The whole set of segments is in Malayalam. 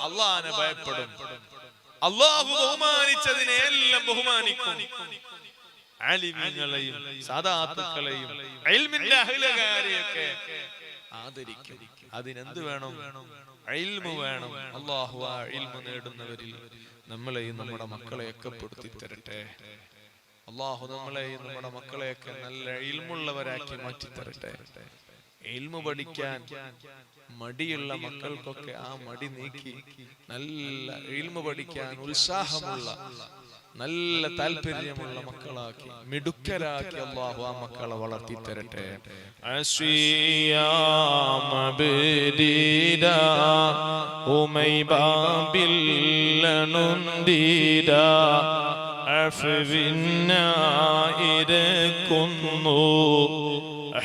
അള്ളാഹിനെ ഭയപ്പെടും. അള്ളാഹു ബഹുമാനിച്ചതിനെ എല്ലാം ബഹുമാനിക്കും. ആലിമീങ്ങളെയും സാദാത്തുക്കളെയും ഇൽമിന്റെ അഹ്ലുകാരെയൊക്കെ ആദരിക്കും. അതിനെന്ത് വേണം? ഇൽമു വേണം. അല്ലാഹു ആ ഇൽമു നേടുന്നവരിൽ നമ്മളെയും നമ്മുടെ മക്കളെയൊക്കെ പെടുത്തി തരട്ടെ. അല്ലാഹു നമ്മളെയും നമ്മുടെ മക്കളെയൊക്കെ നല്ല ഇൽമുള്ളവരാക്കി മാറ്റി തരട്ടെ. ഇൽമു പഠിക്കാൻ മടിയുള്ള മക്കൾക്കൊക്കെ ആ മടി നീക്കി നല്ല ഇൽമു പഠിക്കാൻ ഉത്സാഹമുള്ള നല്ല താല്പര്യമുള്ള മക്കളാക്കി മിടുക്കരാക്കി അല്ലാഹു ആ മക്കളെ വളർത്തി തരട്ടെ.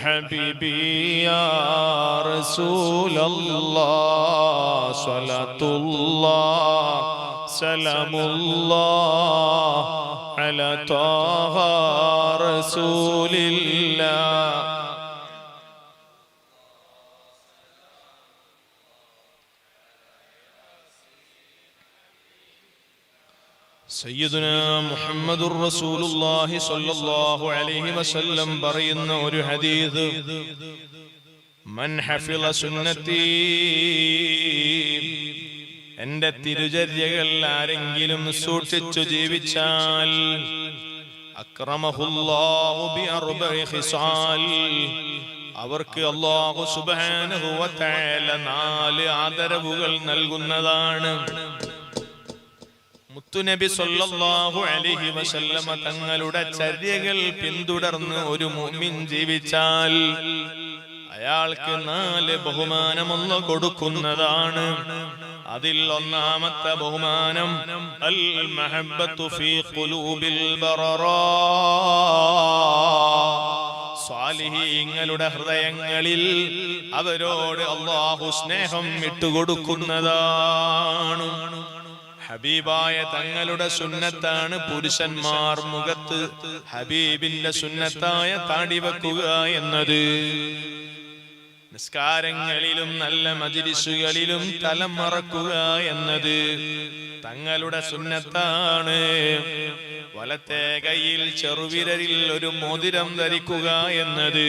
حبيبي يا رسول الله صلاة الله سلام الله على طه رسول الله. സയ്യിദുനാ മുഹമ്മദുർ റസൂലുള്ളാഹി സ്വല്ലല്ലാഹു അലൈഹി വസല്ലം പറയുന്ന ഒരു ഹദീസ്, മൻ ഹഫിള സുന്നത്തി, എന്റെ തിരുചര്യകൾ ആരെങ്കിലും സൂക്ഷിച്ചു ജീവിച്ചാൽ, അക്രമഹുല്ലാഹു ബിഅർബഇ ഖിസാൽ, അവർക്ക് അല്ലാഹു സുബ്ഹാനഹു വ തആല 4 ആദരവുകൾ നൽകുന്നതാണ്. മുത്തുനബി സല്ലല്ലാഹു അലൈഹി വസല്ലമ തങ്ങളുടെ ചര്യകൾ പിന്തുടർന്ന് ഒരു മുഅ്മിൻ ജീവിച്ചാൽ അയാൾക്ക് 4 ബഹുമാനമൊന്ന് കൊടുക്കുന്നതാണ്. അതിൽ ഒന്നാമത്തെ ബഹുമാനം അൽ മഹബ്ബത്തു ഫീ ഖുലൂബിൽ ബററാ, സ്വാലിഹീങ്ങളുടെ ഹൃദയങ്ങളിൽ അവരോട് അല്ലാഹു സ്നേഹം ഇട്ടുകൊടുക്കുന്നതാണ്. ഹബീബായ തങ്ങളുടെ സുന്നത്താണ് പുരുഷന്മാർ മുഖത്ത് ഹബീബിന്റെ സുന്നത്തായ താടി വെക്കുക എന്നത്. നിസ്കാരങ്ങളിലും നല്ല മജ്‌ലിസുകളിലും തലം മറക്കുക എന്നത് തങ്ങളുടെ സുന്നത്താണ്. വലത്തെ കൈയിൽ ചെറുവിരലിൽ ഒരു മോതിരം ധരിക്കുക എന്നത്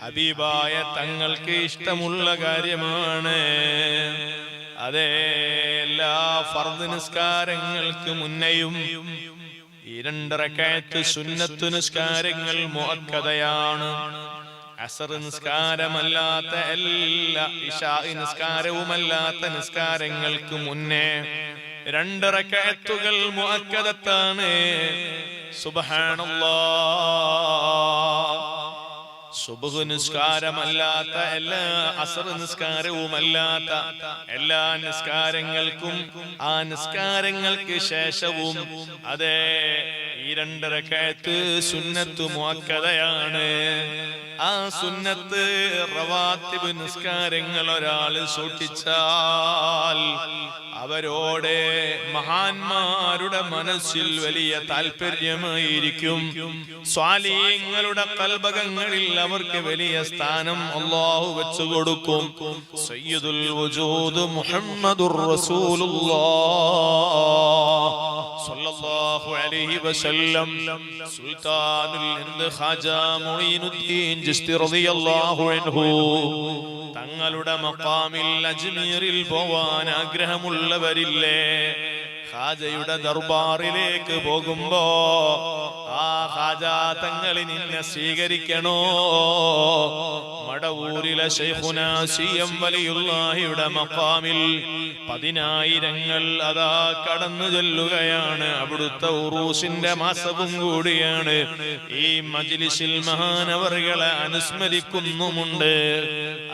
ഹബീബായ തങ്ങൾക്ക് ഇഷ്ടമുള്ള കാര്യമാണ്. അതേ, എല്ലാ ഫർദ് നിസ്കാരങ്ങൾക്ക് മുന്നെയും ഈ 2 റക്അത്ത് സുന്നത്ത് നിസ്കാരങ്ങൾ മുഅക്കദയാണ്. അസ്ർ നിസ്കാരമല്ലാത്ത എല്ലാ ഇശാ നിസ്കാരവുമല്ലാത്ത നിസ്കാരങ്ങൾക്ക് മുന്നേ 2 റക്അത്തുകൾ മുഅക്കദത്താണ്. സുബ്ഹാനല്ലാഹ്. സുബ്ഹ് നിസ്കാരമല്ലാത്ത എല്ലാ അസ്ർ നിസ്കാരവുമല്ലാത്ത എല്ലാ നിസ്കാരങ്ങൾക്കും ആ നിസ്കാരങ്ങൾക്ക് ശേഷവും അതേ ഈ 2 റക്അത്ത് സുന്നത്ത് മുഅക്കദയാണ്. ആ സുന്നത്ത് റവാത്തിബ് നിസ്കാരങ്ങൾ ഒരാൾ സൂക്ഷിച്ചാൽ അവരോട് മഹാന്മാരുടെ മനസ്സിൽ വലിയ താല്പര്യമായിരിക്കും. സ്വാലിഹീങ്ങളുടെ ഖൽബകങ്ങളിൽ അവർക്ക് വലിയ സ്ഥാനം അല്ലാഹു വെച്ചു കൊടുക്കും. സയ്യിദുൽ വജൂദ് മുഹമ്മദുർ റസൂലുള്ളാഹ് സ്വല്ലല്ലാഹു അലൈഹി വസല്ലം സുൽത്താനുൽ ഹിന്ദ് ഖാജാ മുഈനുദ്ദീൻ ചിശ്തി റളിയല്ലാഹു അൻഹു തങ്ങളുടെ മഖാമിൽ അജ്മീറിൽ പോവാൻ ആഗ്രഹമുള്ളവരില്ലേ? ഖാജയുടെ ദർബാറിലേക്ക് പോകുമ്പോ ആ ഖാജാ തങ്ങൾ നിന്നെ സ്വീകരിക്കണോ? മടവൂരിലെ ശൈഖുനാ സിയം വലിയുള്ളാഹിയുടെ മഖാമിൽ 10,000 അതാ കടന്നു ചെല്ലുകയാണ്. അവിടുത്തെ ഉറൂസിന്റെ മാസവും കൂടിയാണ്. ഈ മജ്ലിസിൽ മഹാനവറുകളെ അനുസ്മരിക്കുന്നുമുണ്ട്.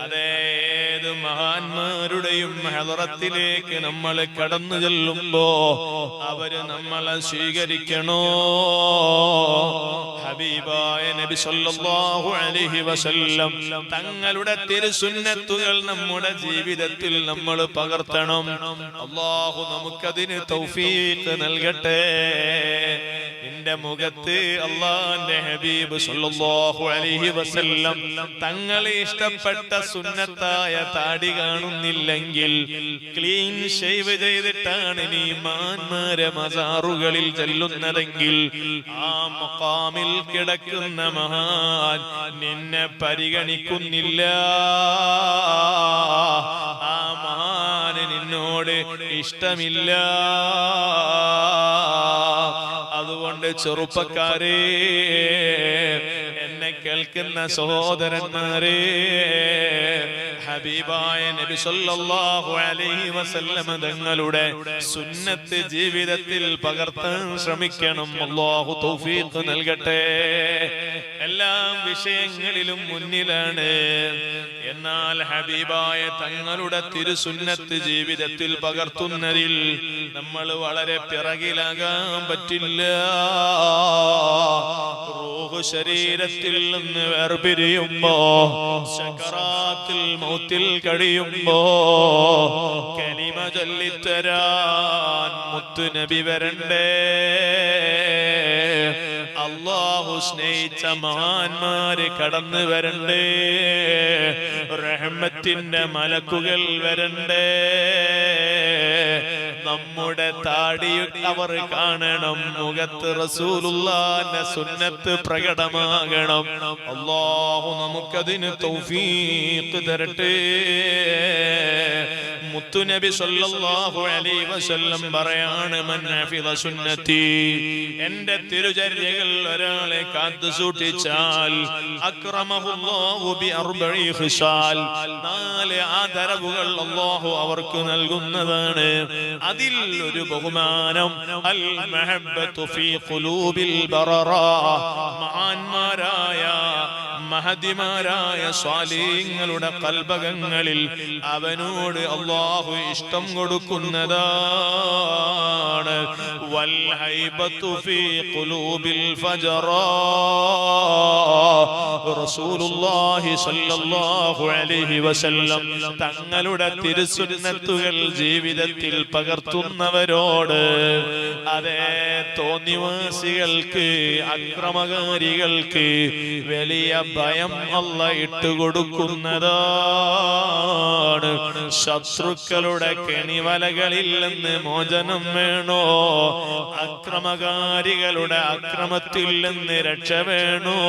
അതേത് മഹാന്മാരുടെയും ഹളറത്തിലേക്ക് നമ്മൾ കടന്നു ചെല്ലുമ്പോ അവര് നമ്മളെ സ്വീകരിക്കണോ? ഹബീബായ നബി സല്ലല്ലാഹു അലൈഹി വസല്ലം തങ്ങളുടെ തിരുസുന്നത്തുകൾ നമ്മുടെ ജീവിതത്തിൽ നമ്മൾ പകർത്തണം. അല്ലാഹു നമുക്കതിന് തൗഫീഖ് നൽകട്ടെ. നിന്റെ മുഖത്ത് അല്ലാഹുവിന്റെ ഹബീബ് സല്ലല്ലാഹു അലൈഹി വസല്ലം തങ്ങളെ ഇഷ്ടപ്പെട്ട സുന്നത്തായ താടി കാണുന്നില്ലെങ്കിൽ ക്ലീൻ ഷേവ് ചെയ്തിട്ടാണ് നീ മാന്മാരെ മസാറുകളിൽ ചെല്ലുന്നതെങ്കിൽ ആ മഖാമിൽ കിടക്കുന്ന മഹാൻ നിന്നെ പരിഗണിക്കുന്നില്ല. ആ മഹാന് നിന്നോട് ഇഷ്ടമില്ല. അതുകൊണ്ട് ചെറുപ്പക്കാരെ, എന്നെ കേൾക്കുന്ന സഹോദരന്മാരെ, ഹബീബായ നബി സല്ലല്ലാഹു അലൈഹി വസല്ലം തങ്ങളുടെ സുന്നത്ത് ജീവിതത്തിൽ പകർത്താൻ ശ്രമിക്കണം. അല്ലാഹു തൗഫീഖ് നൽകട്ടെ. എല്ലാ വിഷയങ്ങളിലും മുന്നിലാണ്. എന്നാൽ ഹബീബായ തങ്ങളുടെ തിരുസുന്നത്ത് ജീവിതത്തിൽ പകർത്തുന്നതിൽ നമ്മൾ വളരെ പിറകിലാകാൻ പറ്റില്ല. റൂഹ് ശരീരത്തിൽ നിന്ന് വേർപിരിയുമ്പോ, സകറാത്തിൽ മൗത്തിൽ കഴിയുമ്പോ കലിമ ചൊല്ലിത്തരാൻ മുത്തുനബി വരണ്ടേ. അല്ലാഹു സ്നേഹിച്ച മഹാന്മാര് കടന്നു വരണ്ടേ. റഹ്മത്തിന്റെ മലക്കുകൾ വരണ്ടേ. നമ്മുടെ താടി അവർ കാണണം. മുഖത്ത് റസൂലുള്ളാഹിന്റെ സുന്നത്ത് പ്രകടമാകണം. അല്ലാഹു നമുക്കതിന് തൗഫീഖ് തരട്ടെ. മുത്തുനബി സല്ലല്ലാഹു അലൈഹി വസല്ലം പറയാണ്, മൻ ഹഫിദ സുന്നത്തി, എന്റെ തിരുചര്യകൾ ഒരാളെ കാത്തു സൂക്ഷിച്ചാൽ അക്രമഹുല്ലാഹു ബി അർബഇ ഖിസാൽ, 4 ആദരവുകൾ അല്ലാഹു അവർക്ക് നൽകുന്നതാണ്. അതിൽ ഒരു ബഹുമാനം അൽ മഹബ്ബത്തു ഫീ ഖുലൂബിൽ ബററാ, മഹാന്മാരായ മഹദിമാരായ സ്വാലിഹീങ്ങളുടെ ഖൽബകങ്ങളിൽ അവനോട് അല്ലാഹു ഇഷ്ടം കൊടുക്കുന്നതാണ്. വൽ ഹൈബത്തു ഫീ ഖുലൂബിൽ ഫജറാ, റസൂലുള്ളാഹി സ്വല്ലല്ലാഹു അലൈഹി വസല്ലം തങ്ങളുടെ തിരുസുന്നത്തുകൾ ജീവിതത്തിൽ പകർത്തുന്നവരോട്, അതേ തോന്നിവാസികൾക്ക്, അക്രമകാരികൾക്ക് വലിയ ഭയം അല്ല ഇട്ടുകൊടുക്കുന്നതാണ്. ശത്രുക്കളുടെ കെണിവലകളിൽ നിന്ന് മോചനം വേണോ? അക്രമകാരികളുടെ അക്രമത്തിൽ നിന്ന് രക്ഷ വേണോ?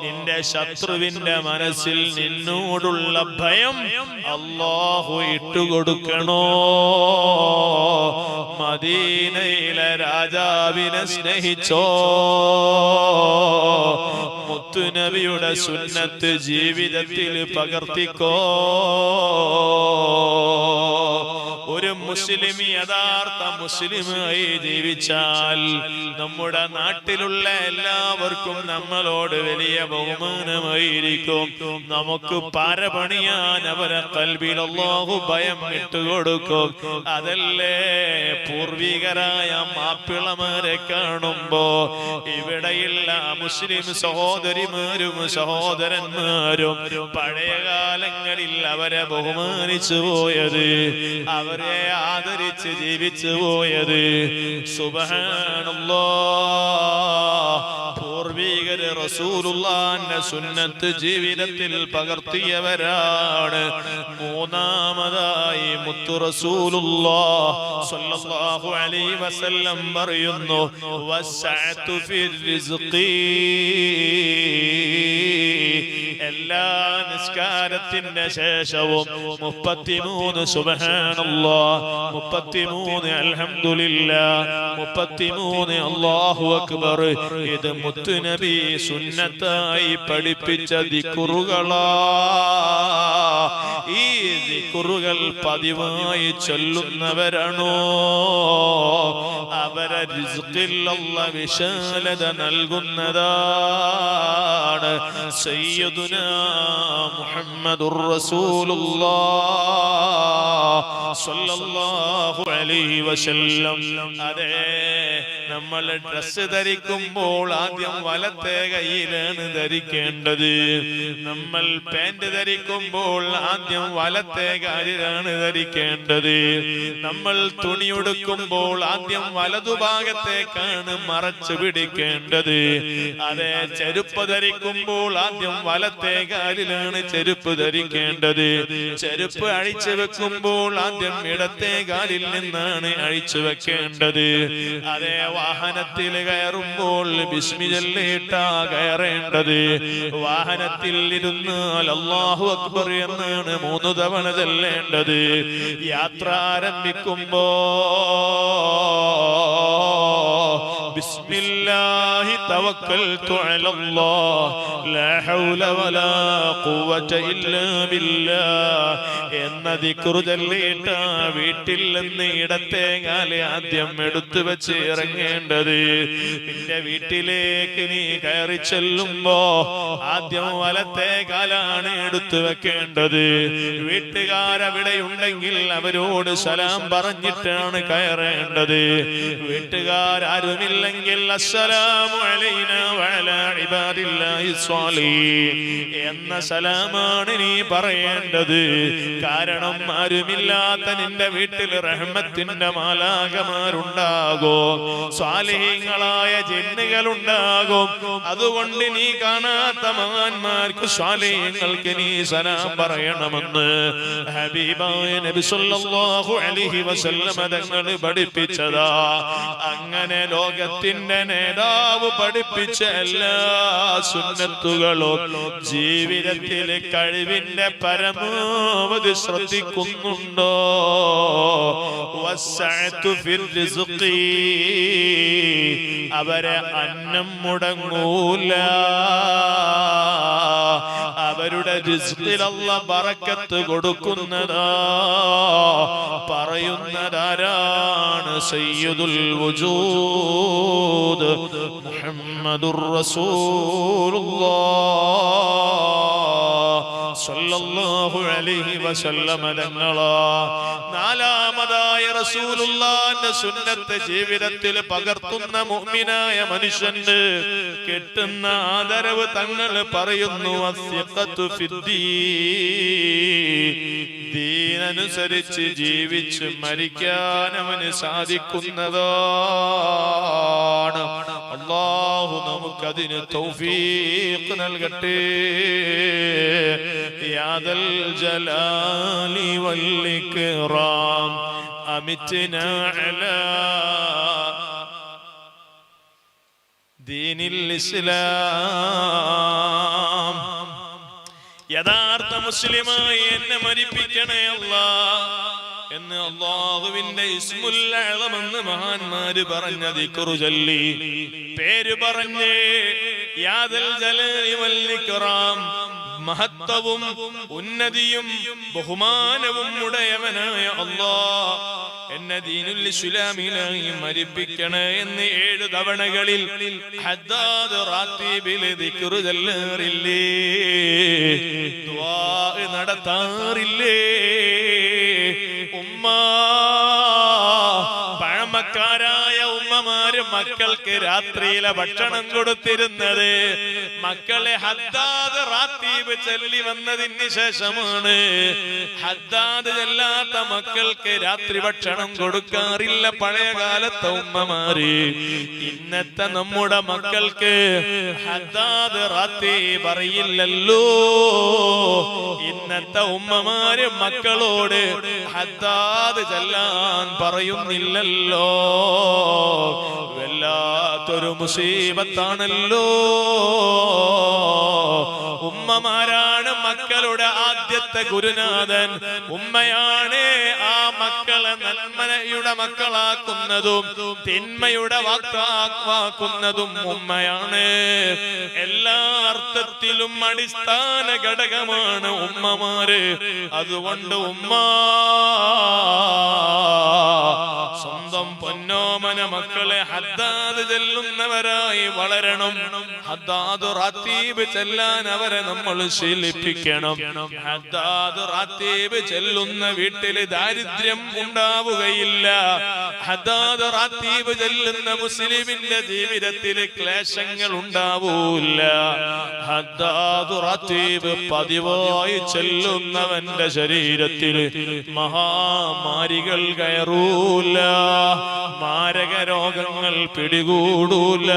നിന്റെ ശത്രുവിന്റെ മനസ്സിൽ നിന്നോടുള്ള ഭയം അല്ലാഹു ഇട്ടുകൊടുക്കണോ? മദീനയിലെ രാജാവിനെ സ്നേഹിച്ചോ? മുത്തുനബിയുടെ സുന്നത്ത് ജീവിതത്തിൽ പകർത്തിക്കോ. ഒരു മുസ്ലിം യഥാർത്ഥ മുസ്ലിമായി ജീവിച്ചാൽ നമ്മുടെ നാട്ടിലുള്ള എല്ലാവർക്കും നമ്മളോട് വലിയ ബഹുമാനമായിരിക്കും. നമുക്ക് പാരപണിയാൻ അവരെ ഖൽബിൽ അല്ലാഹു ഭയം ഇട്ടുകൊടുക്കും. അതല്ലേ പൂർവികരായ മാപ്പിളമാരെ കാണുമ്പോ ഇവിടെയുള്ള മുസ്ലിം സഹോദരിമാരും സഹോദരന്മാരും പഴയ കാലങ്ങളിൽ അവരെ ബഹുമാനിച്ചു പോയത്, അവരെ ആദരിച്ച് ജീവിച്ചു പോയത്. സുബ്ഹാനല്ലാഹ്, പൂർവികര് റസൂലുള്ളാഹിന്റെ സുന്നത്ത് ജീവിതത്തിൽ പകർത്തിയവരാണ്. മൂന്നാമതായി മുത്തു റസൂലുള്ളാഹ് സ്വല്ലല്ലാഹു അലൈഹി വസല്ലം പറയുന്നു, വസ്സഅതു ഫിർ റിസ്ഖി, എല്ലാ നിസ്കാരത്തിന്റെ ശേഷവും 33 സുബ്ഹാനല്ലാഹ്, 33 അൽഹംദുലില്ലാഹ്, 33 അല്ലാഹു അക്ബർ. ഇത് മുത്തുനബി സുന്നത്തായി പഠിപ്പിച്ച ദിക്റുകളാ. ഈ ദിക്റുകൾ പതിവായി ചൊല്ലുന്നവരാണോ അവരെ റിസ്ഖിൽ അല്ലാഹ് വിശാലത നൽകുന്നതാണ്. സയ്യിദുനാ മുഹമ്മദുർ റസൂലുള്ളാഹ് സ്വല്ലല്ലാഹു അലൈഹി വസല്ലം. അതെ, നമ്മൾ ഡ്രസ് ധരിക്കുമ്പോൾ ആദ്യം വലത്തെ കൈയിലാണ് ധരിക്കേണ്ടത്. നമ്മൾ പാന്റ് ധരിക്കുമ്പോൾ ആദ്യം വലത്തെ കാലിലാണ് ധരിക്കേണ്ടത്. നമ്മൾ തുണി ഉടുക്കുമ്പോൾ ആദ്യം വലതുഭാഗത്തേക്കാണ് മറച്ചു പിടിക്കേണ്ടത്. അതെ, ചെരുപ്പ് ധരിക്കുമ്പോൾ ആദ്യം വലത്തെ കാലിലാണ് ചെരുപ്പ് ധരിക്കേണ്ടത്. ചെരുപ്പ് അഴിച്ചു വെക്കുമ്പോൾ ആദ്യം ഇടത്തെ കാലിൽ നിന്നാണ് അഴിച്ചു വെക്കേണ്ടത്. അതെ, വാഹനത്തിൽ കയറുമ്പോൾ ബിസ്മി ചൊല്ലിയിട്ടാ കയറേണ്ടത്. വാഹനത്തിൽ ഇരുന്നാൽ അല്ലാഹു അക്ബർ എന്നാണ് 3 തവണ ചൊല്ലേണ്ടത്. യാത്ര ആരംഭിക്കുമ്പോ ബിസ്മില്ലാഹി തവക്കൽതു അലല്ലാഹ് ലാ ഹൗല വലാ ഖുവത ഇല്ലാ ബില്ലാഹ് എന്ന ദിക്ർ ചൊല്ലിയിട്ട് വീട്ടിൽ നിന്ന് ഇടത്തെ കാല് ആദ്യം എടുത്തു വെച്ച് ഇറങ്ങേണ്ടത്. നിന്റെ വീട്ടിലേക്ക് നീ കയറി ചെല്ലുമ്പോ ആദ്യം വലത്തെ കാലാണ് എടുത്തു വെക്കേണ്ടത്. വീട്ടുകാരവിടെ ഉണ്ടെങ്കിൽ അവരോട് സലാം പറഞ്ഞിട്ടാണ് കയറേണ്ടത്. വീട്ടുകാരുമില്ലെങ്കിൽ അസ്സലാമു അലൈനാ വഅലാ ഇബാദില്ലാഹി സ്വാലിഹീൻ എന്ന സലാമാണ് നീ പറയേണ്ടത്. കാരണം ആരുമില്ലാത്ത നിന്റെ വീട്ടിൽ റഹ്മത്തിന്റെ മാലാകമാരുണ്ടാകും, സ്വാലിഹീങ്ങളായ ജിന്നുകൾ ഉണ്ടാകും. അതുകൊണ്ട് നീ കാണാത്ത മഹാന്മാർക്ക് സ്വാലിഹീങ്ങൾക്ക് നീ സലാം പറയണമെന്ന് ഹബീബായ നബി സല്ലല്ലാഹു അലൈഹി വസല്ലം തങ്ങൾ പഠിപ്പിച്ചതാ. അങ്ങനെ ലോകത്തിന്റെ നേതാവ് പഠിപ്പിച്ച എല്ലാ സുന്നത്തുകളും ജീവിതത്തിലെ കഴിവിന്റെ പരമാവധി ശ്രദ്ധിക്കുന്നുണ്ടോ? വസ്സഅതു ഫിർ റിസ്ഖി, അവരെ അന്നം മുടങ്ങൂല. അവരുടെ റിസ്ഖിൽ അല്ലാഹ് ബറക്കത്ത് കൊടുക്കുന്നതാ. പറയുന്നതാരാണ്? സയ്യിദുൽ വജൂദ് മുഹമ്മദുർ റസൂലുള്ളാഹ് സ്വല്ലല്ലാഹു അലൈഹി വസല്ലം തങ്ങളാ. നാലാമതായ റസൂലുള്ളാഹിന്റെ സുന്നത്ത് ജീവിതത്തിൽ പകർത്തുന്ന മുഅ്മിനായ മനുഷ്യന് കിട്ടുന്ന ആദരവ് തങ്ങൾ പറയുന്നു. അസ്യഖത്തു ഫിദ്ദീൻ, ദീനനുസരിച്ച് ജീവിച്ച് മരിക്കാൻ അവന് സാധിക്കുന്നതാണ്. അല്ലാഹു നമുക്കതിന് തൗഫീഖ് നൽകട്ടെ. യാദൽ ജലാലി വൽ ഇക്റാം അമിത്നാ അലാ ദീനിൽ ഇസ്ലാം. യഥാർത്ഥ മുസ്ലിമായി എന്നെ മരിപ്പിക്കണേ അല്ലാഹ് എന്ന് അല്ലാഹുവിന്റെ ഇസ്മുൽ അഅ്ലം എന്ന് മഹാന്മാര് പറഞ്ഞ ദിക്ർ ചൊല്ലി പേര് പറഞ്ഞ് യാദൽ ജലാലി വൽ ഇക്റാം, മഹത്വവും ഉന്നതിയും ബഹുമാനവും ഉടയവനായ അല്ലാഹ് എന്നെ ദീനുൽ ഇസ്ലാമിലായി മരിപ്പിക്കണേ എന്ന് 7 തവണകളിൽ ഹദ്ദാദ് റാത്തീബിൽ ദിക്ർ ചൊല്ലാറില്ലേ? ദുആ നടത്താറില്ലേ? ഉമ്മ, പഴമക്കാരായ ഉമ്മമാര് മക്കൾക്ക് രാത്രിയിലെ ഭക്ഷണം കൊടുത്തിരുന്നത് മക്കളെ ഹദ്ദാദ് റാത്തീബ് ചൊല്ലി വന്നതിന് ശേഷമാണ്. ഹദ്ദാദ് ചെല്ലാത്ത മക്കൾക്ക് രാത്രി ഭക്ഷണം കൊടുക്കാറില്ല പഴയ കാലത്തെ ഉമ്മമാര്. ഇന്നത്തെ നമ്മുടെ മക്കൾക്ക് ഹദ്ദാദ് റാത്തീബ് അറിയില്ലല്ലോ. ഇന്നത്തെ ഉമ്മമാര് മക്കളോട് ഹദ്ദാദ് ചെല്ലാൻ പറയുന്നില്ലല്ലോ. വല്ലാത്തൊരു മുസീബത്താണല്ലോ. ഉമ്മമാരാണ് മക്കളുടെ ആദ്യത്തെ ഗുരുനാഥൻ. ഉമ്മയാണ് ആ മക്കളെ നന്മയുടെ മക്കളാക്കുന്നതും തിന്മയുടെ വാക്കാക്കുന്നതും ഉമ്മയാണ്. എല്ലാ അർത്ഥത്തിലും അടിസ്ഥാന ഘടകമാണ് ഉമ്മമാര്. അതുകൊണ്ട് ഉമ്മ സ്വന്തം പൊന്നോമന ഓമന മക്കളെ ഹദ്ദാദ് ചെല്ലുന്നവരായി വളരണം. ഹദ്ദാദ് റാത്തീബ് ചെല്ലാൻ അവരെ നമ്മൾ ശീലിപ്പിക്കണം. ഹദ്ദാദ് റാത്തീബ് ചെല്ലുന്ന വീട്ടില് ദാരിദ്ര്യം ഉണ്ടാവുകയില്ല. ഹദ്ദാദ് റാത്തീബ് ചെല്ലുന്ന മുസ്ലിമിന്റെ ജീവിതത്തിൽ ക്ലേശങ്ങൾ ഉണ്ടാവൂല. ഹദ്ദാദ് റാത്തീബ് പതിവായി ചെല്ലുന്നവന്റെ ശരീരത്തിൽ മഹാമാരികൾ കയറൂല, മാരക രോഗങ്ങൾ പിടികൂടൂല,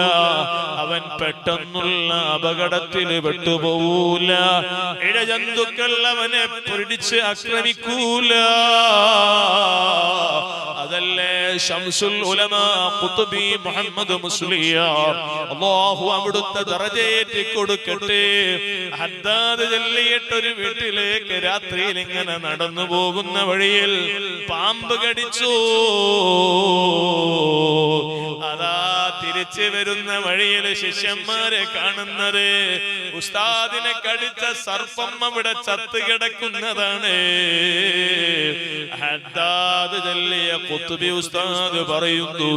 അവൻ പെട്ടെന്നുള്ള അപകടത്തിൽ പെട്ടുപോകൂല, ഇഴജന്തുക്കൾ അവനെ പിടിച്ച് ആക്രമിക്കൂല. അതല്ലേ ശംസുൽ ഉലമാ ഖുത്ബി മുഹമ്മദ് മുസ്ലിയാർ, അല്ലാഹു അവിടുത്തെ ദറജയേറ്റി കൊടുക്കട്ടെ. ഹദ്ദാദ് ചൊല്ലിയിട്ടൊരു വീട്ടിലേക്ക് രാത്രിയിൽ ഇങ്ങനെ നടന്നു പോകുന്ന വഴിയിൽ പാമ്പ് കടിച്ചു. അതാ തിരിച്ചു വരുന്ന വഴിയിൽ ശിഷ്യന്മാരെ കാണുന്നത് ഉസ്താദിനെ കടിച്ച സർപ്പം അവിടെ ചത്ത് കിടക്കുന്നതാണ്. ഹദ്ദാദ് ചൊല്ലിയ ഖുത്ബി ഉസ്താദ് പറയുന്നു,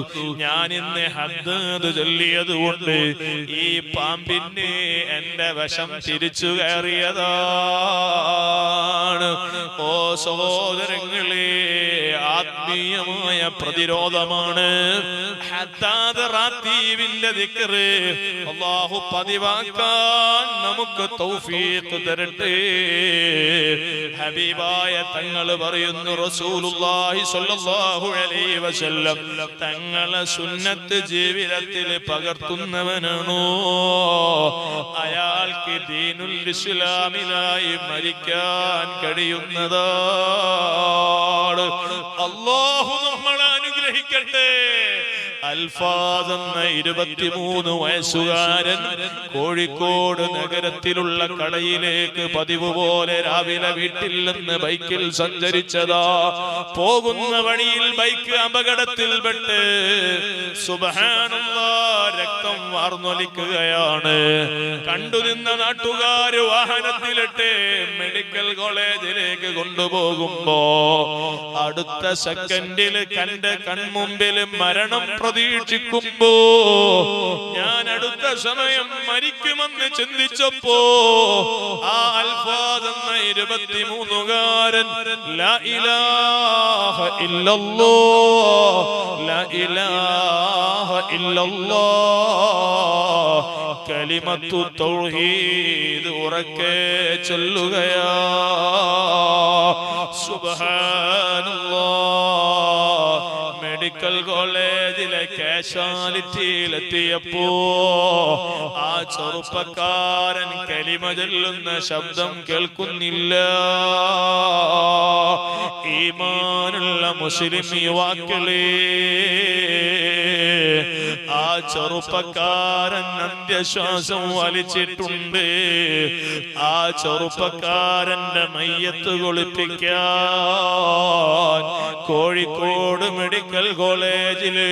ഞാൻ ഇന്ന് ഹദ്ദാദ് ചൊല്ലിയത് കൊണ്ട് ഈ പാമ്പിന് എന്റെ വശം തിരിച്ചു കയറിയതാണ്. ഓ സഹോദരങ്ങളെ, ആത്മീയമായ പ്രതിരോധമാണ് ഹദ്ദാദ് റാത്തീബിന്റെ ദിക്ർ. അല്ലാഹു പതിവാക്കാൻ നമുക്ക് തൗഫീഖ് തരട്ടെ. ഹബീബായ തങ്ങൾ പറയുന്നു, റസൂലുള്ളാഹി സ്വല്ലല്ലാഹു അലൈഹി വസല്ലം തങ്ങളെ സുന്നത്ത് ജീവിതത്തിൽ പകർത്തുന്നവനാണോ അയാൾക്ക് ദീനുൽ ഇസ്ലാമിലായി മരിക്കാൻ കഴിയുന്നതാണ്. അല്ലാഹു നമ്മളെ അനുഗ്രഹിക്കട്ടെ. അൽഫാദ് എന്ന 23 വയസ്സുകാരൻ കോഴിക്കോട് നഗരത്തിലുള്ള കടയിലേക്ക് പതിവ് പോലെ രാവിലെ വീട്ടിൽ നിന്ന് ബൈക്കിൽ സഞ്ചരിച്ചതാ. പോകുന്ന വഴിയിൽ ബൈക്ക് അപകടത്തിൽപ്പെട്ട് സുബ്ഹാനല്ലാഹ് രക്തം വാർന്നൊലിക്കുകയാണ്. കണ്ടുനിന്ന നാട്ടുകാര് വാഹനത്തിലിട്ട് മെഡിക്കൽ കോളേജിലേക്ക് കൊണ്ടുപോകുമ്പോ അടുത്ത സെക്കൻഡിൽ കന്റെ കൺമുമ്പിൽ മരണം പ്രതീക്ഷിക്കുമ്പോ ഞാൻ അടുത്ത സമയം മരിക്കുമെന്ന് ചിന്തിച്ചപ്പോ ആ അൽഫാദ് എന്ന 23കാരൻ ലാ ഇലാഹ ഇല്ലല്ലാഹ് ലാ ഇലാഹ ഇല്ലല്ലാഹ് കലിമത്തു തൗഹീദ് ഉറക്കെ ചൊല്ലുകയാ. സുബ്ഹാനല്ലാഹ്. മെഡിക്കൽ കോളേജിലെ കാഷ്വാലിറ്റിയിലെത്തിയപ്പോ ആ ചെറുപ്പക്കാരൻ കലിമ ചൊല്ലുന്ന ശബ്ദം കേൾക്കുന്നില്ല. ഈമാനുള്ള മുസ്ലിം യുവാക്കളെ, ആ ചെറുപ്പക്കാരൻ അന്ത്യശ്വാസം വലിച്ചിട്ടുണ്ട്. ആ ചെറുപ്പക്കാരന്റെ മയ്യത്ത് കുളിപ്പിക്കാൻ കോഴിക്കോട് മെഡിക്കൽ കോളേജില്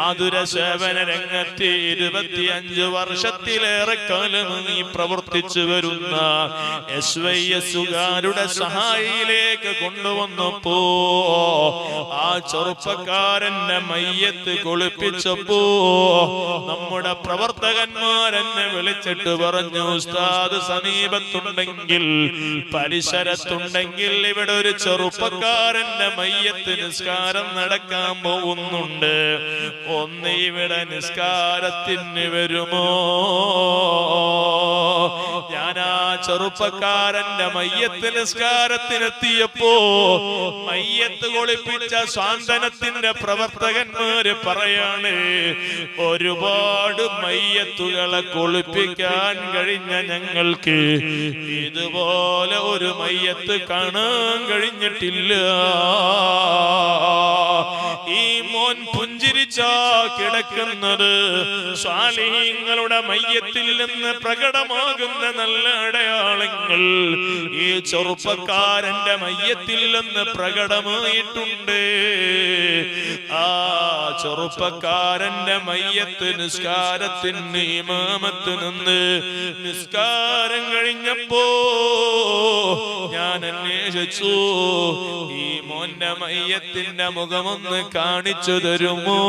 ആതുര സേവന രംഗത്ത് 25 വർഷത്തിലേറെ കാലം നീ പ്രവർത്തിച്ചു വരുന്ന SYS-കാരുടെ സഹായിയിലേക്ക് കൊണ്ടുവന്നപ്പോ ആ ചെറുപ്പക്കാരന്റെ മയ്യത്ത് കുളിപ്പിച്ചപ്പോ നമ്മുടെ പ്രവർത്തകന്മാരെന്നെ വിളിച്ചിട്ട് പറഞ്ഞു, ഉസ്താദ് സമീപത്തുണ്ടെങ്കിൽ പരിസരത്തുണ്ടെങ്കിൽ ഇവിടെ ഒരു ചെറുപ്പക്കാരന്റെ മയ്യത്ത് നിസ്കാരം നടക്കാൻ പോകുന്നുണ്ട്, ഒന്ന് ഇവിടെ നിസ്കാരത്തിന് വരുമോ? ഞാൻ ആ ചെറുപ്പക്കാരന്റെ മയ്യത്ത് നിസ്കാരത്തിനെത്തിയപ്പോ മയ്യത്ത് കുളിപ്പിച്ച സ്വാന്തനത്തിന്റെ പ്രവർത്തകന്മാര് പറയാണ്, ഒരുപാട് മയ്യത്തുകളെ കുളിപ്പിക്കാൻ കഴിഞ്ഞ ഞങ്ങൾക്ക് ഇതുപോലെ ഒരു മയ്യത്ത് കാണാൻ കഴിഞ്ഞിട്ടില്ല. ഈ മോൻ പുഞ്ചിരിച്ച കിടക്ക നടക്കുന്നത് സ്വാലിഹീങ്ങളുടെ മയ്യത്തിൽ നിന്ന് പ്രകടമാകുന്ന നല്ല അടയാളങ്ങൾ ഈ ചെറുപ്പക്കാരന്റെ മയ്യത്തിൽ നിന്ന് പ്രകടമായിട്ടുണ്ട്. ആ ചെറുപ്പക്കാരന്റെ മയ്യത്ത് നിസ്കാരത്തിന് ഇമാമത്ത് നിന്ന് നിസ്കാരം കഴിഞ്ഞപ്പോ ഞാൻ അന്വേഷിച്ചു, ഈ മോന്റെ മയ്യത്തിന്റെ മുഖമൊന്ന് കാണിച്ചു തരുമോ?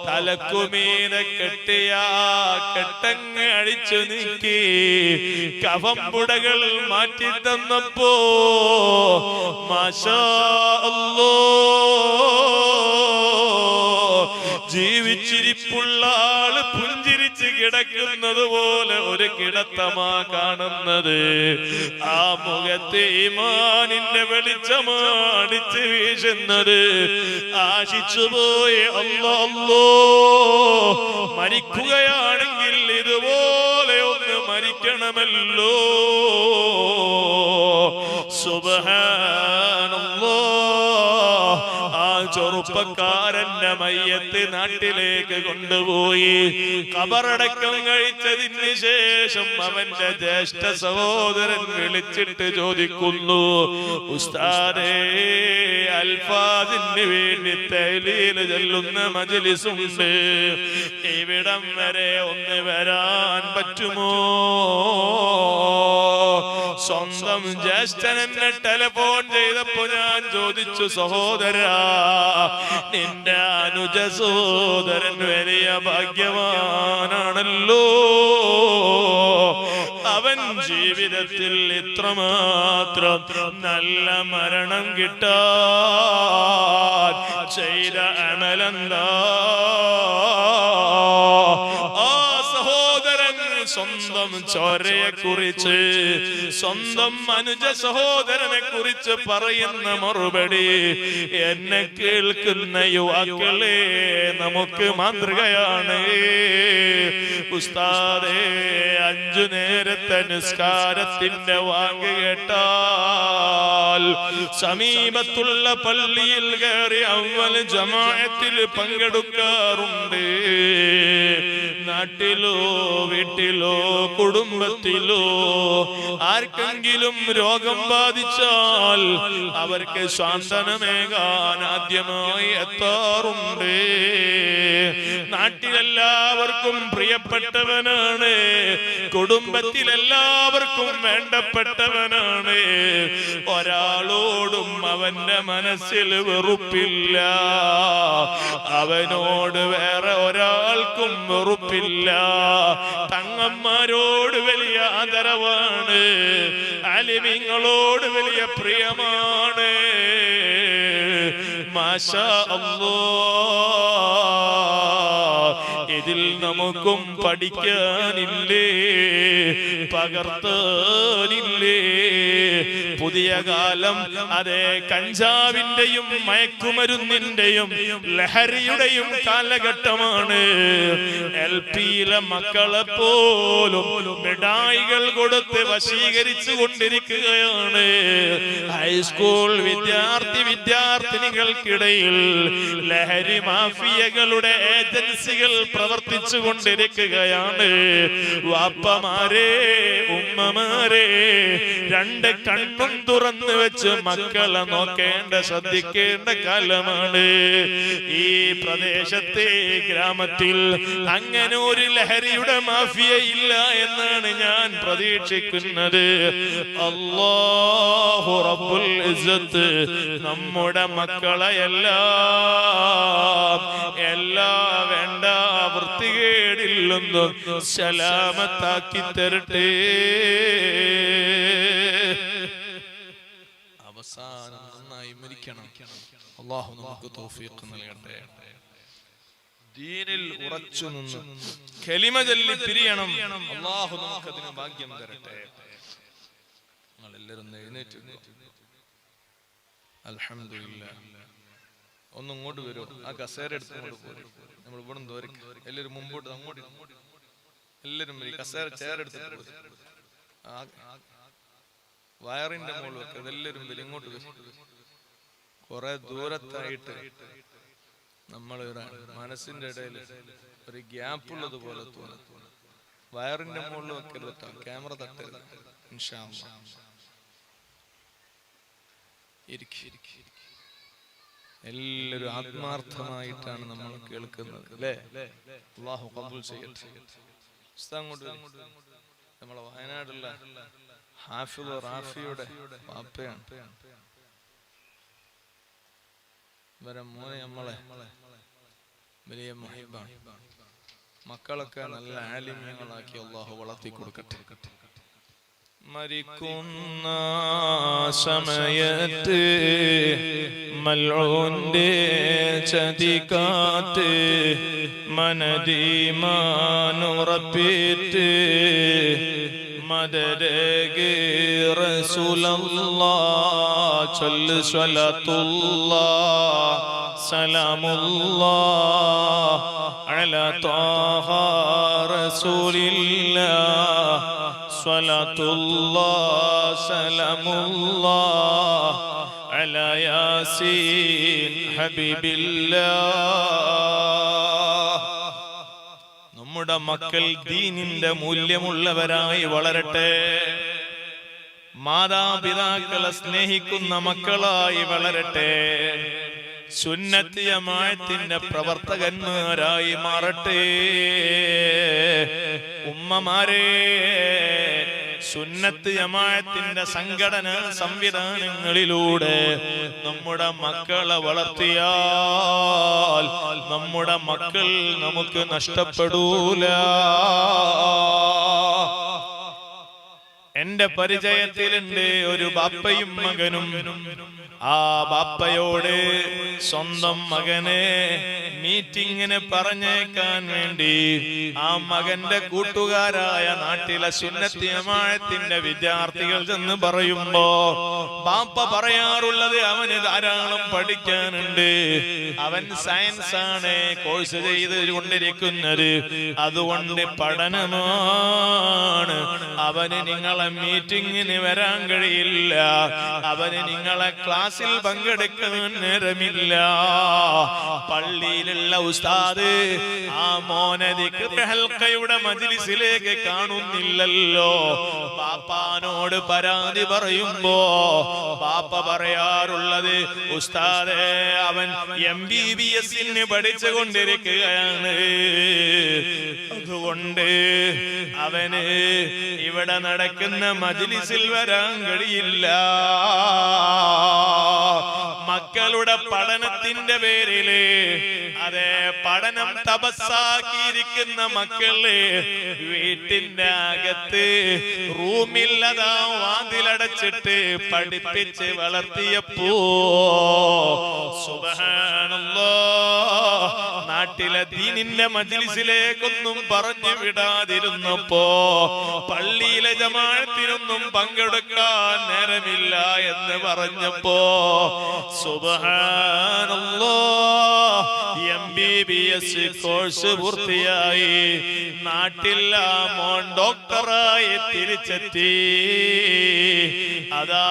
തലക്കുമീതെ കെട്ടിയ കെട്ടങ്ങ് അടിച്ചു നീക്കി കഫംപുടകൾ മാറ്റി തന്നപ്പോ മാഷാ അല്ലാഹ്, ജീവിച്ചിരിപ്പുള്ള ആള് പുഞ്ചിരിച്ച് കിടക്കുന്നത് പോലെ ഒരു കിടത്തമാ കാണുന്നത്. ആ മുഖത്തെ ഈമാനിന്റെ വെളിച്ചമാടിച്ച് വീശുന്നത്. ആശിച്ചുപോയി അല്ലാഹ്, മരിക്കുകയാണെങ്കിൽ ഇതുപോലെ ഒന്ന് മരിക്കണമല്ലോ. സുബ്ഹാനല്ലാഹ്. ആ ചെറുപ്പക്കാരന്റെ മയ്യത്ത് നാട്ടിലേക്ക് കൊണ്ടുപോയി ഖബറടക്കം കഴിച്ചതിന് ശേഷം അവന്റെ ജ്യേഷ്ഠ സഹോദരൻ വിളിച്ചിട്ട് ചോദിക്കുന്നു, ഉസ്താദേ, അൽഫാദിന് വേണ്ടി തഹ്ലീൽ ചൊല്ലുന്ന മജ്ലിസുണ്ട്, ഇവിടം വരെ ഒന്ന് വരാൻ പറ്റുമോ? സ്വന്തം ജ്യേഷ്ഠൻ എന്നെ ടെലിഫോൺ ചെയ്തപ്പോ ഞാൻ ചോദിച്ചു, സഹോദരാ, നിന്റെ അനുജ സഹോദരൻ വലിയ ഭാഗ്യവാനാണല്ലോ, അവൻ ജീവിതത്തിൽ ഇത്രമാത്രം നല്ല മരണം കിട്ടാൻ ചെയ്ത അമലെന്താ? സ്വന്തം ചോരയെ കുറിച്ച്, സ്വന്തം അനുജ സഹോദരനെ കുറിച്ച് പറയുന്ന മറുപടി, എന്നെ കേൾക്കുന്ന യുവാക്കളെ, നമുക്ക് മാതൃകയാണ്. ഉസ്താദേ, 5 നേരത്തെ നിസ്കാരത്തിന്റെ വാങ്ക് കേട്ടാൽ സമീപത്തുള്ള പള്ളിയിൽ കയറി അവ്വൽ ജമാഅത്തിൽ പങ്കെടുക്കാറുണ്ട്. നാട്ടിലോ വീട്ടിലോ കുടുംബത്തിലോ ആർക്കെങ്കിലും രോഗം ബാധിച്ചാൽ അവർക്ക് സാന്ത്വനമേകാൻ ആദ്യമായി എത്താറുണ്ട്. നാട്ടിലെല്ലാവർക്കും പ്രിയപ്പെട്ടവനാണ്, കുടുംബത്തിലെല്ലാവർക്കും വേണ്ടപ്പെട്ടവനാണ്. ഒരാളോടും അവന്റെ മനസ്സിൽ വെറുപ്പില്ല, അവനോട് വേറെ ഒരാൾക്കും വെറുപ്പില്ല. തങ്ങന്മാരോട് വലിയ ആദരവാണ്, ആലിമീങ്ങളോട് വലിയ പ്രിയമാണ്. മാഷാ അല്ലാഹ്, ഇതിൽ നമുക്കും പഠിക്കാനില്ലേ, പകർത്താനില്ലേ? പുതിയ കാലം അതേ കഞ്ചാവിന്റെയും മയക്കുമരുന്നിന്റെയും ലഹരിയുടെയും കാലഘട്ടമാണ്. LP-യിലെ മക്കളെ പോലും മിഠായികൾ കൊടുത്ത് വശീകരിച്ചു കൊണ്ടിരിക്കുകയാണ്. ഹൈസ്കൂൾ വിദ്യാർത്ഥിനികൾക്കിടയിൽ ലഹരി മാഫിയകളുടെ ഏജൻസികൾ പ്രവർത്തിച്ചു കൊണ്ടിരിക്കുകയാണ്. വാപ്പമാരെ, ഉമ്മമാരെ, 2 കണ്ണും തുറന്നു വെച്ച് മക്കളെ നോക്കേണ്ട, ശ്രദ്ധിക്കേണ്ട കാലമാണ്. ഈ പ്രദേശത്തെ ഗ്രാമത്തിൽ അങ്ങനെ ഒരു ലഹരിയുടെ മാഫിയ ഇല്ല എന്നാണ് ഞാൻ പ്രതീക്ഷിക്കുന്നത്. അല്ലാഹു റബ്ബുൽ ഇസ്സത്ത് നമ്മുടെ മക്കളെ എല്ലാ വേണ്ട വൃത്തികേടിൽ നിന്നും സലാമത്താക്കി തരട്ടെ. അവസാനം നന്നായി മരിക്കണം. അല്ലാഹു നമുക്ക് തൗഫീഖ് നൽകട്ടെ. ദീനിൽ ഉറച്ചു നിന്ന് കലിമ ചൊല്ലി പിരിയണം. അല്ലാഹു നമുക്ക് അതിന് ഭാഗ്യം തരട്ടെ. നിങ്ങൾ എല്ലാവരും എഴുന്നേറ്റ് അൽഹംദുലില്ലാഹ്. ഒന്നും ഇങ്ങോട്ട് വരും, ആ കസേര എടുത്തുകൊണ്ട് പോരും. നമ്മൾ ഇവിടെ ദൂരം എല്ലാവരും മുമ്പോട്ട്, അങ്ങോട്ട് എല്ലാവരും കസേര ചെയർ എടുത്തിട്ട് വയറിന്റെ മുകളിൽ വെക്കുക. എല്ലാവരും വരും, ഇങ്ങോട്ട് വരും. കുറെ ദൂരത്തായിട്ട് നമ്മളിവിടെ മനസ്സിന്റെ ഇടയിൽ ഒരു ഗ്യാപ്പ് ഉള്ളത് പോലെ തോന്നും. വയറിന്റെ മുകളിൽ വെക്കരുത് കേട്ടോ, ക്യാമറ തട്ടരുത്. ഇൻഷാ അല്ലാഹ് എല്ലാവരും ആത്മാർത്ഥമായിട്ടാണ് നമ്മൾ കേൾക്കുന്നത് അല്ലേ? അല്ലാഹു ഖബൂൽ ചെയ്യട്ടെ. അങ്ങോട്ട് നമ്മളെ വയനാടുള്ള ഹാഫിള് റാഫിയുടെ പാപ്പയാണ്. ഇവരെ മോനെ നമ്മളെ വലിയ മുഹിബാണ്. മക്കളൊക്കെ നല്ല ആലിമ്യങ്ങളാക്കി അല്ലാഹു വളർത്തി കൊടുക്കട്ടെ. മരിക്കുന്ന സമയത്ത് മൽഊന്റെ ചതികാത്ത് മനദീമാനുറപ്പിട്ട് മദരഗ് റസൂലല്ലാഹ് ചൊല്ല് സ്വലാത്തുല്ലാഹ് സലാമുല്ലാഹ് അലാ ത്വാഹ റസൂലില്ലാഹ് സ്വലാത്തുല്ലാഹ് സലാമുല്ലാഹ് അലാ യാസീൻ ഹബീബില്ലാഹ്. നമ്മുടെ മക്കൾ ദീനിന്റെ മൂല്യമുള്ളവരായി വളരട്ടെ. മാതാപിതാക്കളെ സ്നേഹിക്കുന്ന മക്കളായി വളരട്ടെ. സുന്നത്ത് ജമാഅത്തിന്റെ പ്രവർത്തകന്മാരായി മാറട്ടെ. ഉമ്മമാരെ, സുന്നത്ത് ജമാഅത്തിന്റെ സംഘടനാ സംവിധാനങ്ങളിലൂടെ നമ്മുടെ മക്കളെ വളർത്തിയാൽ നമ്മുടെ മക്കൾ നമുക്ക് നഷ്ടപ്പെടൂല. എന്റെ പരിചയത്തിലുണ്ട് ഒരു ബാപ്പയും മകനും. ആ ബാപ്പയോട് സ്വന്തം മകനെ മീറ്റിങ്ങിന് പറഞ്ഞേക്കാൻ വേണ്ടി ആ മകന്റെ കൂട്ടുകാരായ നാട്ടിലെ സുന്നത്ത് ജമാഅത്തിന്റെ വിദ്യാർത്ഥികൾ ചെന്ന് പറയുമ്പോ ബാപ്പ പറയാറുള്ളത് അവന് ധാരാളം പഠിക്കാനുണ്ട്, അവൻ സയൻസ് ആണ് കോഴ്സ് ചെയ്ത് കൊണ്ടിരിക്കുന്നത്, അതുകൊണ്ട് പഠനമാണ്, അവന് നിങ്ങളെ മീറ്റിങ്ങിന് വരാൻ കഴിയില്ല, അവന് നിങ്ങളെ ക്ലാസ്സിൽ പങ്കെടുക്കാൻ നേരമില്ല. പള്ളിയിലുള്ള ഉസ്താദ് ആ മോനെ ദിക്ർ ഹൽഖയുടെ മജ്ലിസിലേക്ക് കാണുന്നില്ലല്ലോ. ബാപ്പാനോട് പരാതി പറയുമ്പോ ബാപ്പ പറയാറുള്ളത്, ഉസ്താദേ അവൻ MBBS പഠിച്ചുകൊണ്ടിരിക്കുകയാണ്, അതുകൊണ്ട് അവന് ഇവിടെ നടക്കുന്ന മജ്ലിസിൽ വരാൻ കഴിയില്ല. മക്കളുടെ പഠനത്തിന്റെ പേരില്, അതെ, പഠനം തപസ്സാക്കിയിരിക്കുന്ന മക്കള് വീട്ടിന്റെ അകത്ത് റൂമില്ലതാ വാതിലടച്ചിട്ട് പഠിപ്പിച്ച് വളർത്തിയപ്പോ സുബ്ഹാനല്ലാഹ് നാട്ടിലെ ദീനിന്റെ മജ്ലിസിലേക്കൊന്നും പറഞ്ഞു വിടാതിരുന്നപ്പോ പള്ളിയിലെ ജമാഅത്തിനൊന്നും പങ്കെടുക്കാൻ നേരമില്ല എന്ന് പറഞ്ഞപ്പോ സുബ്ഹാനല്ലാഹ് MBBS കോഴ്സ് പൂർത്തിയായി നാട്ടിൽ ആ മോൻ ഡോക്ടറായി തിരിച്ചെത്തി. അതാ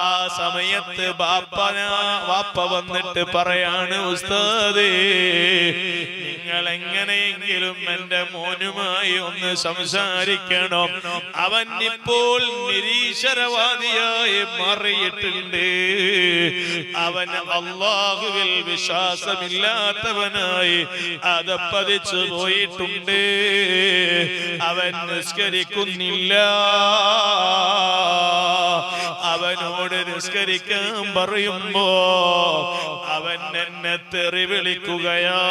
ആ സമയത്ത് വാപ്പ വന്നിട്ട് പറയാണ്, ഉസ്താദേ നിങ്ങൾ എങ്ങനെയെങ്കിലും എന്റെ മോനുമായി ഒന്ന് സംസാരിക്കണം, അവൻ ഇപ്പോൾ നിരീശ്വരവാദിയായി മാറിയിട്ടുണ്ട്, അവൻ അല്ലാഹുവിൽ വിശ്വാസമില്ലാത്തവനായി അതപ്പതിച്ചു പോയിട്ടുണ്ട്, അവൻ നിസ്കരിക്കുന്നില്ല, അവനോട് നിസ്കരിക്കാൻ പറയുമ്പോ അവൻ എന്നെ തെറി വിളിക്കുകയാണ്.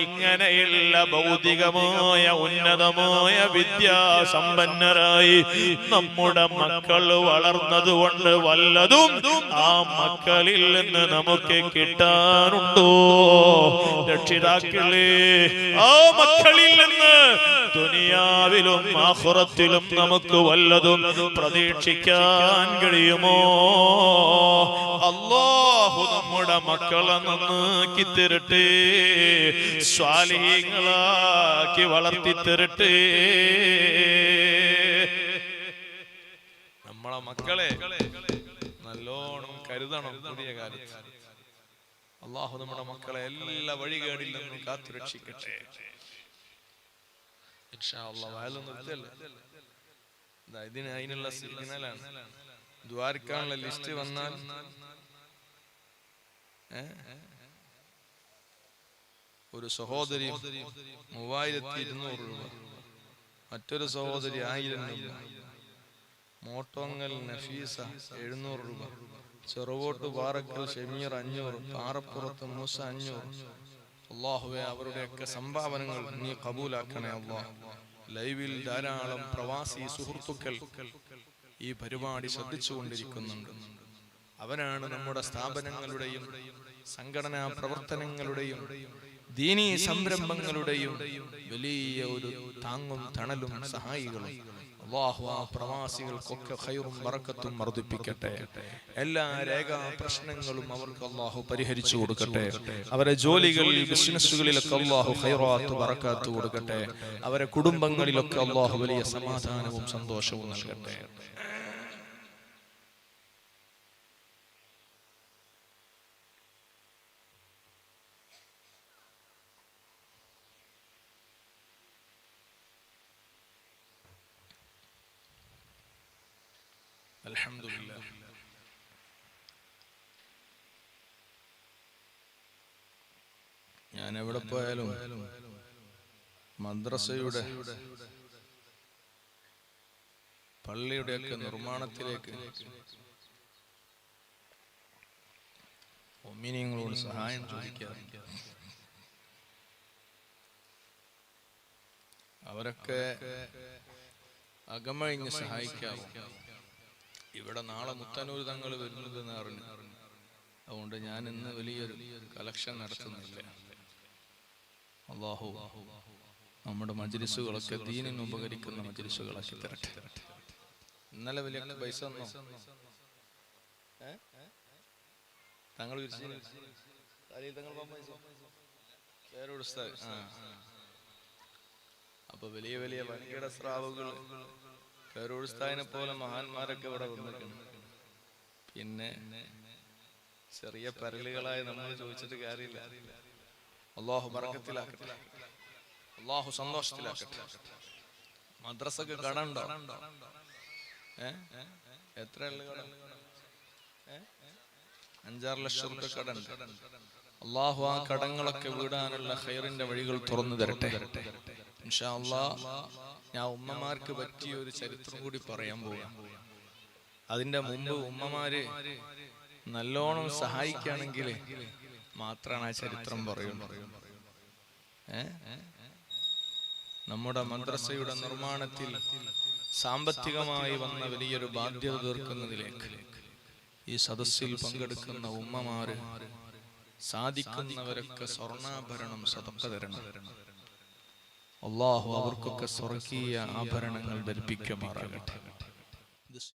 ഇങ്ങനെയുള്ള ഭൗതികമായ ഉന്നതമായ വിദ്യാസമ്പന്നരായി നമ്മുടെ മക്കൾ വളർന്നതുകൊണ്ട് വല്ലതും ആ മക്കളിൽ നിന്ന് നമുക്ക് കിട്ടാനുണ്ടോ? രക്ഷിതാക്കളെ, ആ മക്കളിൽ നിന്ന് ദുനിയാവിലും ആഖിറത്തിലും നമുക്ക് വല്ലതും പ്രതീക്ഷിക്കാൻ കഴിയുമോ? അല്ലാഹു നമ്മുടെ മക്കളെ നന്നാക്കി തരട്ടെ, സ്വാലിഹീങ്ങളാക്കി വളർത്തി തരട്ടെ. നമ്മളെ മക്കളെ നല്ലോണം കരുതണം. പുതിയ കാലത്ത് അള്ളാഹു നമ്മുടെ മക്കളെ എല്ലാ വഴികേടിൽ നിന്നും കാത്തു രക്ഷിക്കട്ടെ. ഇൻഷാ അല്ലാഹ് വയലൊന്നും നിർത്തല്ലേ, ഇതിന് അതിനുള്ള സിഗ്നലാണ്. ദ്വാരക്കാനുള്ള ലിസ്റ്റ് വന്നാൽ ഒരു സഹോദരി 3200 രൂപ, മറ്റൊരു സഹോദരി 1000 രൂപ, മോട്ടോങ്ങൽ നഫീസ 700 രൂപ, ചെറുവോട്ട് പാറക്കൽ ഷമീർ 500, പാറപ്പുറത്ത് മൂസ 500. അള്ളാഹുവെ അവരുടെയൊക്കെ സംഭാവനകൾ നീ കബൂലാക്കണേ അല്ലാഹ്. ലൈവിൽ ധാരാളം പ്രവാസി സുഹൃത്തുക്കൾ ഈ പരിപാടി ശ്രദ്ധിച്ചുകൊണ്ടിരിക്കുന്നുണ്ട്. അവരാണ് നമ്മുടെ സ്ഥാപനങ്ങളുടെയും സംഘടനാ പ്രവർത്തനങ്ങളുടെയും ദീനീ സംരംഭങ്ങളുടെയും വലിയ ഒരു താങ്ങും തണലും സഹായികളും. അല്ലാഹു ആ പ്രവാസികൾക്കൊക്കെ ഖൈറും ബറക്കത്തും വർദ്ധിപ്പിക്കട്ടെ. എല്ലാ രേഖാ പ്രശ്നങ്ങളും അവർക്ക് അല്ലാഹു പരിഹരിച്ചു കൊടുക്കട്ടെ. അവരെ ജോലികളിൽ ബിസിനസ്സുകളിലൊക്കെ അല്ലാഹു ഖൈറാത്ത് ബറക്കാത്ത് കൊടുക്കട്ടെ. അവരെ കുടുംബങ്ങളിലൊക്കെ അല്ലാഹു വലിയ സമാധാനവും സന്തോഷവും നൽകട്ടെ. അൽഹംദുലില്ലാഹ്. ഞാൻ എവിടെ പോയാലും മദ്രസയുടെ പള്ളിയുടെയൊക്കെ നിർമ്മാണത്തിലേക്ക് ഒമിനിയങ്ങളോട് സഹായം ചോദിക്കാറുണ്ട്. അവരൊക്കെ അകമഴിഞ്ഞ് സഹായിക്കാറുണ്ട്. ഇവിടെ നാളെ മുത്തനൂർ തങ്ങൾ വരുന്നതെന്ന് അറിഞ്ഞു. അതുകൊണ്ട് ഞാൻ ഇന്ന് വലിയൊരു കളക്ഷൻ നടത്തുന്നില്ല. അല്ലാഹു നമ്മുടെ മജ്ലിസുകളൊക്കെ ദീനിന് ഉപകരിക്കുന്ന മജ്ലിസുകളാക്കി തരട്ടെ. ഇന്നലെ വലിയ പൈസ തന്നോ തങ്ങൾ? അപ്പൊ വലിയ വലിയ വൻകിട സ്രാവുകൾ കരൂർസ്ഥാനെ പോലെ മഹാന്മാരൊക്കെ ഇവിടെ വന്നിട്ടുണ്ട്. പിന്നെ ചെറിയ പരലുകളായി നമ്മൾ ചോദിച്ചിട്ട് കാര്യമില്ല. അല്ലാഹു ബറക്കത്തിലാക്കട്ടെ, അല്ലാഹു സന്തോഷത്തിലാക്കട്ടെ. മദ്രസക്ക് കട ഉണ്ടോ? എത്ര കട? 5-6 ലക്ഷം രൂപ കട ഉണ്ട്. അല്ലാഹു ആ കടങ്ങളൊക്കെ വീടാനുള്ള ഖൈറിന്റെ വഴികൾ തുറന്നു തരട്ടെ ഇൻഷാ അല്ലാഹ്. ഞാൻ ഉമ്മമാർക്ക് പറ്റിയ ഒരു ചരിത്രം കൂടി പറയാൻ പോവാം. അതിന്റെ മുമ്പ് ഉമ്മമാര് നല്ലോണം സഹായിക്കുകയാണെങ്കിൽ മാത്രമാണ് ആ ചരിത്രം പറയുന്നത്. നമ്മുടെ മദ്രസയുടെ നിർമ്മാണത്തിൽ സാമ്പത്തികമായി വന്ന വലിയൊരു ബാധ്യത തീർക്കുന്നതിലേക്ക് ഈ സദസ്സിൽ പങ്കെടുക്കുന്ന ഉമ്മമാര് സാധിക്കുന്നവരൊക്കെ സ്വർണ്ണാഭരണം സദഖ തരണം. അല്ലാഹു അവർക്കൊക്കെ സ്വർഗീയ ആഭരണങ്ങൾ ധരിപ്പിക്കുമാറാകട്ടെ.